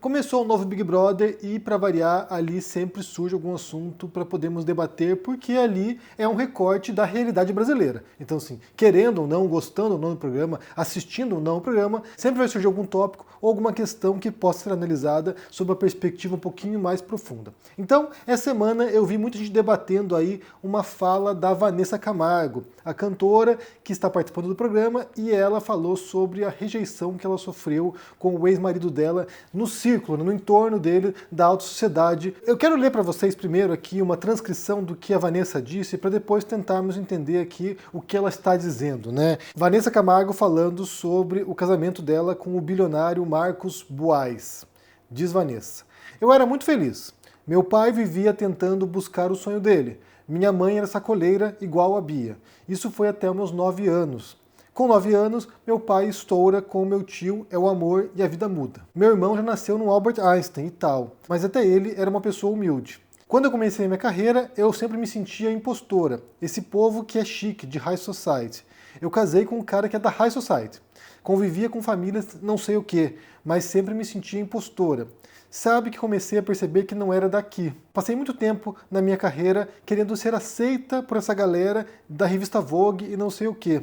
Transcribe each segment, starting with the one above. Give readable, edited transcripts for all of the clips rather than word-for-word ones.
Começou o novo Big Brother e, para variar, ali sempre surge algum assunto para podermos debater, porque ali é um recorte da realidade brasileira. Então, assim, querendo ou não, gostando ou não do programa, assistindo ou não o programa, sempre vai surgir algum tópico ou alguma questão que possa ser analisada sob uma perspectiva um pouquinho mais profunda. Então, essa semana eu vi muita gente debatendo aí uma fala da Vanessa Camargo, a cantora que está participando do programa, e ela falou sobre a rejeição que ela sofreu com o ex-marido dela no círculo, no entorno dele, da alta sociedade. Eu quero ler para vocês primeiro aqui uma transcrição do que a Vanessa disse, para depois tentarmos entender aqui o que ela está dizendo, né? Vanessa Camargo falando sobre o casamento dela com o bilionário Marcos Buais. Diz Vanessa: "Eu era muito feliz. Meu pai vivia tentando buscar o sonho dele. Minha mãe era sacoleira igual a Bia. Isso foi até os meus 9 anos. Com 9 anos, meu pai estoura com meu tio, é o amor e a vida muda. Meu irmão já nasceu no Albert Einstein e tal, mas até ele era uma pessoa humilde. Quando eu comecei minha carreira, eu sempre me sentia impostora, esse povo que é chique, de high society. Eu casei com um cara que é da high society. Convivia com famílias não sei o que, mas sempre me sentia impostora. Sabe que comecei a perceber que não era daqui. Passei muito tempo na minha carreira querendo ser aceita por essa galera da revista Vogue e não sei o que.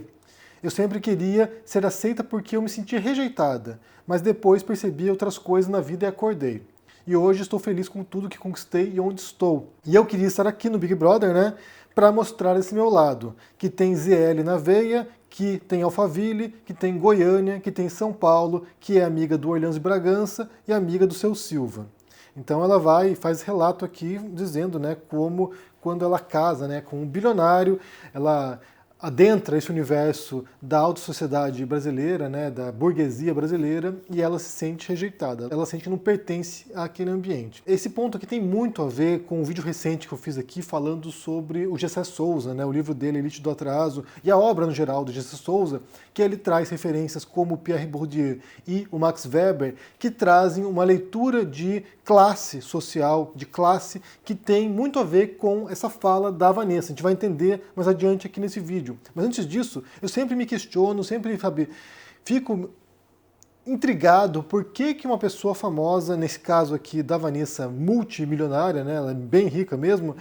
Eu sempre queria ser aceita porque eu me sentia rejeitada, mas depois percebi outras coisas na vida e acordei. E hoje estou feliz com tudo que conquistei e onde estou. E eu queria estar aqui no Big Brother, né, para mostrar esse meu lado, que tem ZL na veia, que tem Alphaville, que tem Goiânia, que tem São Paulo, que é amiga do Orleans de Bragança e amiga do Seu Silva." Então ela vai e faz relato aqui dizendo, né, como quando ela casa, né, com um bilionário, ela adentra esse universo da alta sociedade brasileira, né, da burguesia brasileira, e ela se sente rejeitada. Ela sente que não pertence àquele ambiente. Esse ponto aqui tem muito a ver com um vídeo recente que eu fiz aqui falando sobre o Gessé Souza, né, o livro dele, Elite do Atraso, e a obra no geral do Gessé Souza, que ele traz referências como Pierre Bourdieu e o Max Weber, que trazem uma leitura de classe social, de classe, que tem muito a ver com essa fala da Vanessa. A gente vai entender mais adiante aqui nesse vídeo. Mas antes disso, eu sempre me questiono, sempre, sabe, fico intrigado por que uma pessoa famosa, nesse caso aqui da Vanessa, multimilionária, né, ela é bem rica mesmo,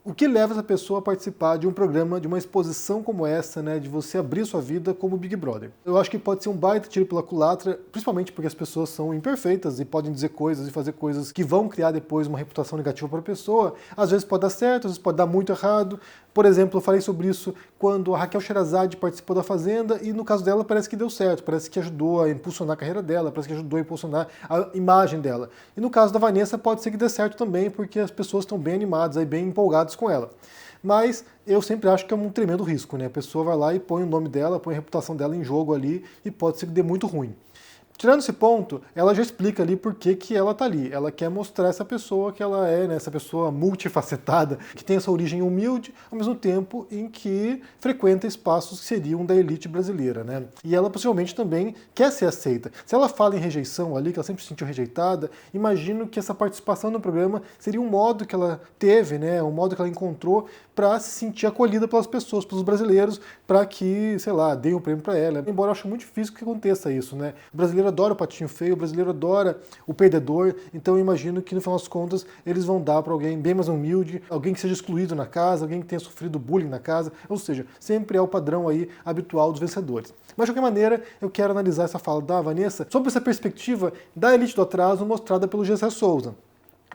o que leva essa pessoa a participar de um programa, de uma exposição como essa, né, de você abrir sua vida como Big Brother? Eu acho que pode ser um baita tiro pela culatra, principalmente porque as pessoas são imperfeitas e podem dizer coisas e fazer coisas que vão criar depois uma reputação negativa para a pessoa. Às vezes pode dar certo, às vezes pode dar muito errado. Por exemplo, eu falei sobre isso quando a Raquel Sherazade participou da Fazenda e no caso dela parece que deu certo, parece que ajudou a impulsionar a carreira dela, parece que ajudou a impulsionar a imagem dela. E no caso da Vanessa pode ser que dê certo também, porque as pessoas estão bem animadas, aí, bem empolgadas com ela. Mas eu sempre acho que é um tremendo risco, né? A pessoa vai lá e põe o nome dela, põe a reputação dela em jogo ali e pode ser que dê muito ruim. Tirando esse ponto, ela já explica ali por que ela tá ali. Ela quer mostrar essa pessoa que ela é, né, essa pessoa multifacetada, que tem essa origem humilde, ao mesmo tempo em que frequenta espaços que seriam da elite brasileira, né? E ela possivelmente também quer ser aceita. Se ela fala em rejeição ali, que ela sempre se sentiu rejeitada, imagino que essa participação no programa seria um modo que ela teve, né, um modo que ela encontrou para se sentir acolhida pelas pessoas, pelos brasileiros, para que, sei lá, deem um prêmio para ela. Embora eu acho muito difícil que aconteça isso, né? O brasileiro adora o patinho feio, o brasileiro adora o perdedor, então eu imagino que no final das contas eles vão dar para alguém bem mais humilde, alguém que seja excluído na casa, alguém que tenha sofrido bullying na casa, ou seja, sempre é o padrão aí habitual dos vencedores. Mas de qualquer maneira, eu quero analisar essa fala da Vanessa sob essa perspectiva da elite do atraso mostrada pelo Gessé Souza.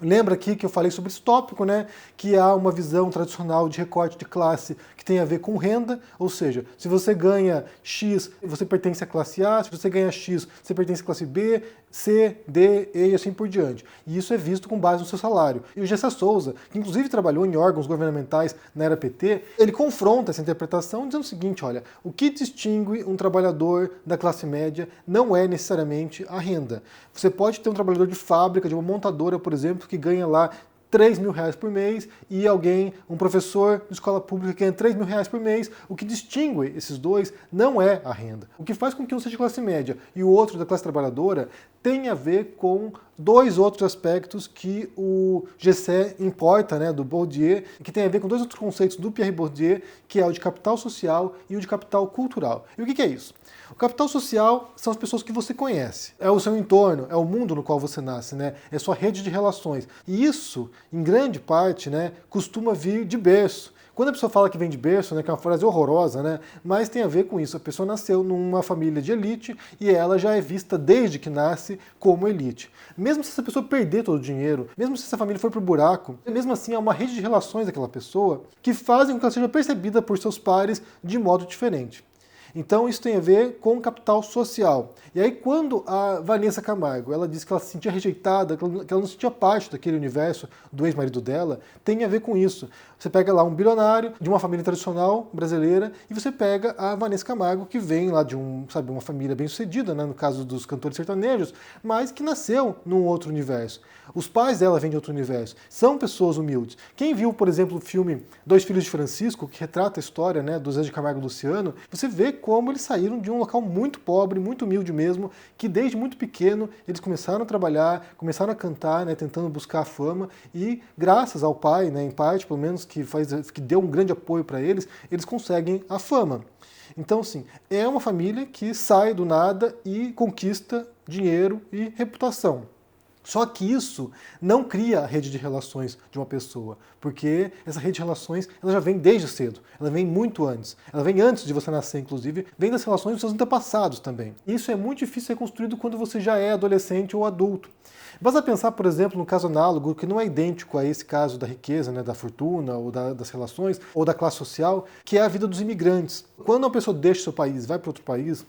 Lembra aqui que eu falei sobre esse tópico, né? Que há uma visão tradicional de recorte de classe que tem a ver com renda, ou seja, se você ganha X, você pertence à classe A, se você ganha X, você pertence à classe B, C, D, E e assim por diante. E isso é visto com base no seu salário. E o Gessé Souza, que inclusive trabalhou em órgãos governamentais na era PT, ele confronta essa interpretação dizendo o seguinte: olha, o que distingue um trabalhador da classe média não é necessariamente a renda. Você pode ter um trabalhador de fábrica, de uma montadora, por exemplo, que ganha lá R$ 3.000 por mês e alguém, um professor de escola pública que ganha R$ 3.000 por mês. O que distingue esses dois não é a renda. O que faz com que um seja de classe média e o outro da classe trabalhadora tem a ver com dois outros aspectos que o Gessé importa, né, do Bourdieu, que tem a ver com dois outros conceitos do Pierre Bourdieu, que é o de capital social e o de capital cultural. E o que é isso? O capital social são as pessoas que você conhece, é o seu entorno, é o mundo no qual você nasce, né? É a sua rede de relações. E isso, em grande parte, né, costuma vir de berço. Quando a pessoa fala que vem de berço, né, que é uma frase horrorosa, né, mas tem a ver com isso. A pessoa nasceu numa família de elite e ela já é vista desde que nasce como elite. Mesmo se essa pessoa perder todo o dinheiro, mesmo se essa família for pro buraco, mesmo assim há uma rede de relações daquela pessoa que fazem com que ela seja percebida por seus pares de modo diferente. Então isso tem a ver com capital social. E aí quando a Vanessa Camargo ela disse que ela se sentia rejeitada, que ela não se sentia parte daquele universo do ex-marido dela, tem a ver com isso. Você pega lá um bilionário de uma família tradicional brasileira e você pega a Vanessa Camargo, que vem lá de uma família bem-sucedida, né, no caso dos cantores sertanejos, mas que nasceu num outro universo. Os pais dela vêm de outro universo. São pessoas humildes. Quem viu, por exemplo, o filme Dois Filhos de Francisco, que retrata a história, né, do Zé de Camargo e Luciano, você vê como eles saíram de um local muito pobre, muito humilde mesmo, que desde muito pequeno eles começaram a trabalhar, começaram a cantar, né, tentando buscar a fama, e graças ao pai, né, em parte, pelo menos, que deu um grande apoio para eles, eles conseguem a fama. Então, sim, é uma família que sai do nada e conquista dinheiro e reputação. Só que isso não cria a rede de relações de uma pessoa, porque essa rede de relações ela já vem desde cedo, ela vem muito antes, ela vem antes de você nascer, inclusive, vem das relações dos seus antepassados também. Isso é muito difícil de ser construído quando você já é adolescente ou adulto. Basta pensar, por exemplo, no caso análogo, que não é idêntico a esse caso da riqueza, né, da fortuna, ou das relações, ou da classe social, que é a vida dos imigrantes. Quando uma pessoa deixa o seu país e vai para outro país,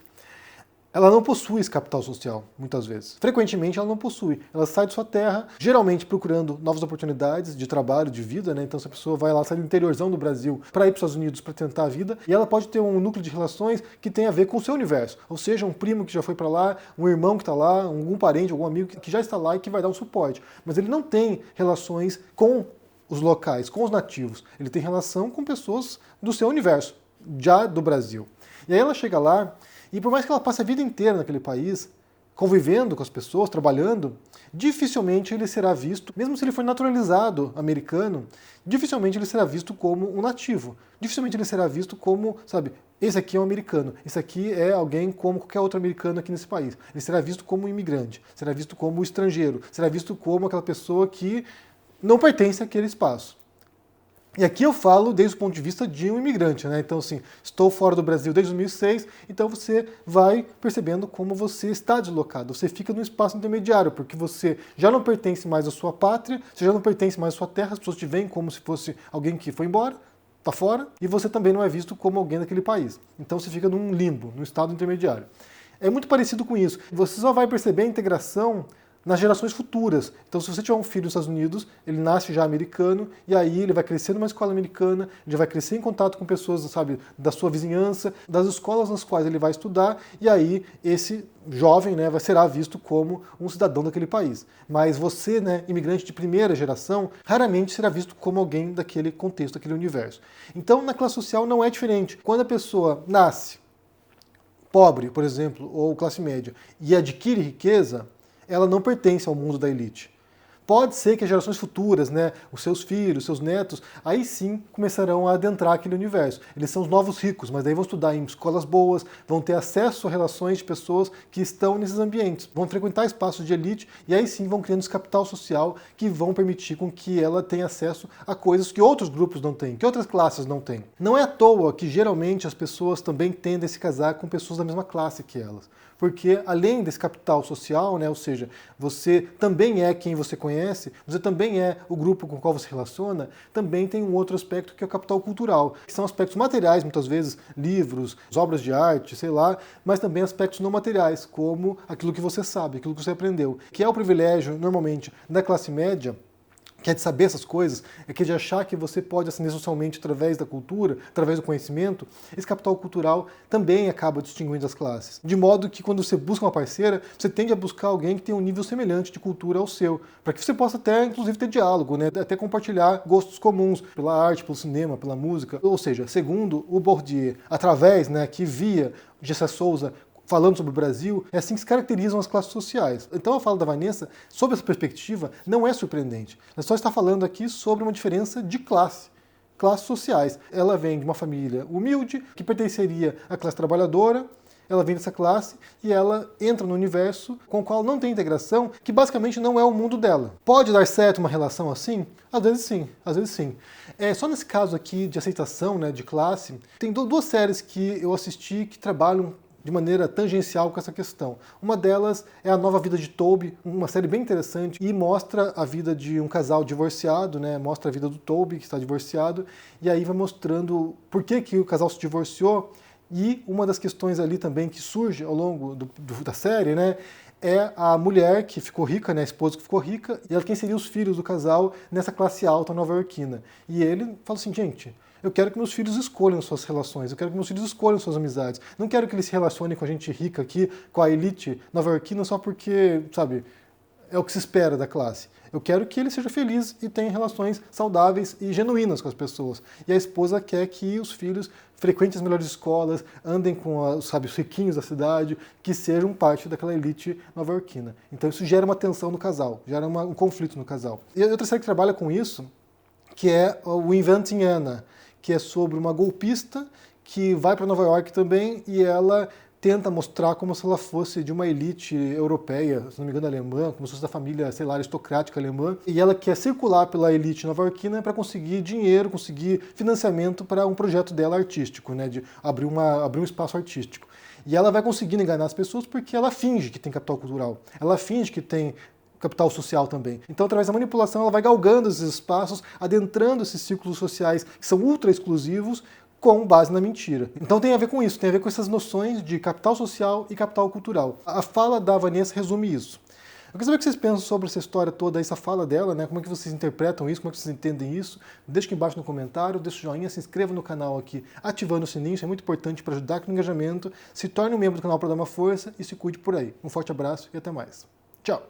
ela não possui esse capital social, muitas vezes. Frequentemente ela não possui. Ela sai de sua terra, geralmente procurando novas oportunidades de trabalho, de vida, né? Então essa pessoa vai lá, sai do interiorzão do Brasil para ir para os Estados Unidos para tentar a vida, e ela pode ter um núcleo de relações que tem a ver com o seu universo. Ou seja, um primo que já foi para lá, um irmão que está lá, algum parente, algum amigo que já está lá e que vai dar um suporte. Mas ele não tem relações com os locais, com os nativos. Ele tem relação com pessoas do seu universo, já do Brasil. E aí ela chega lá, e por mais que ela passe a vida inteira naquele país, convivendo com as pessoas, trabalhando, dificilmente ele será visto, mesmo se ele for naturalizado americano, dificilmente ele será visto como um nativo. Dificilmente ele será visto como, sabe, esse aqui é um americano, esse aqui é alguém como qualquer outro americano aqui nesse país. Ele será visto como um imigrante, será visto como um estrangeiro, será visto como aquela pessoa que não pertence àquele espaço. E aqui eu falo desde o ponto de vista de um imigrante, né? Então, assim, estou fora do Brasil desde 2006, então você vai percebendo como você está deslocado. Você fica no espaço intermediário, porque você já não pertence mais à sua pátria, você já não pertence mais à sua terra, as pessoas te veem como se fosse alguém que foi embora, está fora, e você também não é visto como alguém daquele país. Então você fica num limbo, num estado intermediário. É muito parecido com isso. Você só vai perceber a integração nas gerações futuras. Então, se você tiver um filho nos Estados Unidos, ele nasce já americano, e aí ele vai crescer numa escola americana, ele já vai crescer em contato com pessoas, sabe, da sua vizinhança, das escolas nas quais ele vai estudar, e aí esse jovem, né, será visto como um cidadão daquele país. Mas você, né, imigrante de primeira geração, raramente será visto como alguém daquele contexto, daquele universo. Então, na classe social não é diferente. Quando a pessoa nasce pobre, por exemplo, ou classe média, e adquire riqueza, ela não pertence ao mundo da elite. Pode ser que as gerações futuras, né, os seus filhos, seus netos, aí sim começarão a adentrar aquele universo. Eles são os novos ricos, mas daí vão estudar em escolas boas, vão ter acesso a relações de pessoas que estão nesses ambientes, vão frequentar espaços de elite e aí sim vão criando esse capital social que vão permitir com que ela tenha acesso a coisas que outros grupos não têm, que outras classes não têm. Não é à toa que geralmente as pessoas também tendem a se casar com pessoas da mesma classe que elas. Porque além desse capital social, né, ou seja, você também é quem você conhece, você também é o grupo com o qual você relaciona, também tem um outro aspecto que é o capital cultural, que são aspectos materiais, muitas vezes, livros, obras de arte, sei lá, mas também aspectos não materiais, como aquilo que você sabe, aquilo que você aprendeu, que é o privilégio, normalmente, da classe média, que é de saber essas coisas, é que é de achar que você pode ascender socialmente através da cultura, através do conhecimento, esse capital cultural também acaba distinguindo as classes. De modo que quando você busca uma parceira, você tende a buscar alguém que tem um nível semelhante de cultura ao seu, para que você possa até, inclusive, ter diálogo, né? Até compartilhar gostos comuns pela arte, pelo cinema, pela música. Ou seja, segundo o Bourdieu, através, né, que via Gessé Souza falando sobre o Brasil, é assim que se caracterizam as classes sociais. Então a fala da Vanessa, sob essa perspectiva, não é surpreendente. Ela só está falando aqui sobre uma diferença de classes sociais. Ela vem de uma família humilde, que pertenceria à classe trabalhadora, ela vem dessa classe e ela entra no universo com o qual não tem integração, que basicamente não é o mundo dela. Pode dar certo uma relação assim? Às vezes sim, às vezes sim. Só nesse caso aqui de aceitação, né, de classe, tem duas séries que eu assisti que trabalham de maneira tangencial com essa questão. Uma delas é A Nova Vida de Toby, uma série bem interessante, e mostra a vida de um casal divorciado, né? Mostra a vida do Toby, que está divorciado, e aí vai mostrando por que o casal se divorciou, e uma das questões ali também que surge ao longo da série, né? É a mulher que ficou rica, né, a esposa que ficou rica, e ela quem seria os filhos do casal nessa classe alta nova-iorquina. E ele fala assim, gente, eu quero que meus filhos escolham suas relações, eu quero que meus filhos escolham suas amizades. Não quero que eles se relacionem com a gente rica aqui, com a elite nova-iorquina, só porque, sabe, é o que se espera da classe. Eu quero que ele seja feliz e tenha relações saudáveis e genuínas com as pessoas. E a esposa quer que os filhos frequentem as melhores escolas, andem com sabe, os riquinhos da cidade, que sejam parte daquela elite nova-iorquina. Então isso gera uma tensão no casal, gera um conflito no casal. E a outra série que trabalha com isso, que é o Inventing Anna, que é sobre uma golpista que vai para Nova York também e ela tenta mostrar como se ela fosse de uma elite europeia, se não me engano alemã, como se fosse da família, sei lá, aristocrática alemã, e ela quer circular pela elite nova-iorquina para conseguir dinheiro, conseguir financiamento para um projeto dela artístico, né, de abrir um espaço artístico. E ela vai conseguindo enganar as pessoas porque ela finge que tem capital cultural, ela finge que tem capital social também. Então, através da manipulação, ela vai galgando esses espaços, adentrando esses círculos sociais que são ultra exclusivos, com base na mentira. Então tem a ver com isso, tem a ver com essas noções de capital social e capital cultural. A fala da Vanessa resume isso. Eu quero saber o que vocês pensam sobre essa história toda, essa fala dela, né? Como é que vocês interpretam isso, como é que vocês entendem isso? Deixa aqui embaixo no comentário, deixa o joinha, se inscreva no canal aqui, ativando o sininho, isso é muito importante para ajudar com o engajamento. Se torne um membro do canal para dar uma força e se cuide por aí. Um forte abraço e até mais. Tchau!